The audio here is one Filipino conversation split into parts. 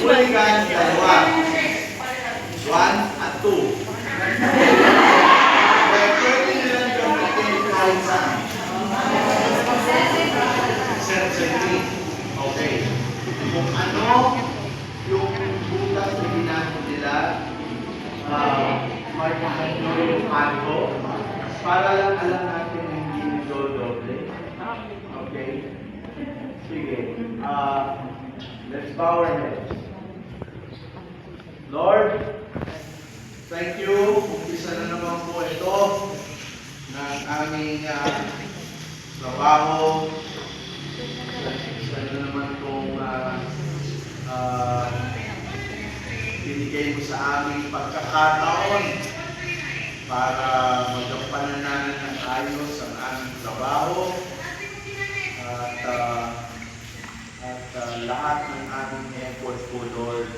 Hooligan, dalawa. 1 at 2. Pwede nilang gamitin kahit saan. Sensitive. Okay. Kung ano yung butas na ginamit nila, markahan nyo yung kanto para lang alam natin na hindi nito doble. Okay? Sige. Let's bow our heads. Lord, thank you. Umpisa na naman po ito ng aming trabaho. Umpisa na naman itong binigay mo sa aming pagkakataon para magampanan namin ng ayos ang aming trabaho at lahat ng aming effort po, Lord,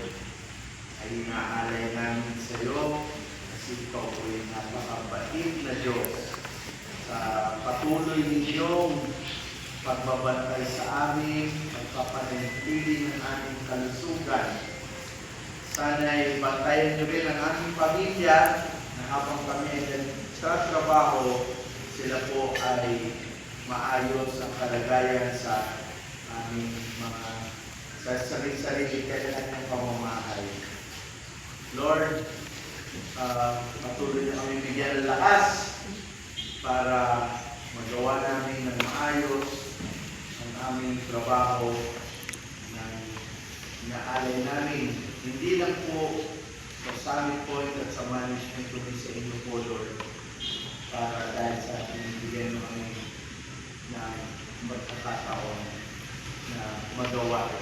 ay inaalay namin sa iyo kasi ikaw po yung napakabait na Diyos sa patuloy ninyong pagbabantay sa amin, pagpapanatili ng aming kalusugan. Sana'y bantayan niyo rin ang aming pamilya na habang kami ay sa trabaho, sila po ay maayos ang kalagayan sa aming mga sa sarili-sarili kailangan pamamahay. Lord, patuloy na kami bigyan ng lakas para magawa namin ng maayos ang aming trabaho na inaalay namin. Hindi lang po sa Summit Point at sa management kundi sa inyo po, Lord, para dahil sa ating bigyan mo kami na magkakataon na magawa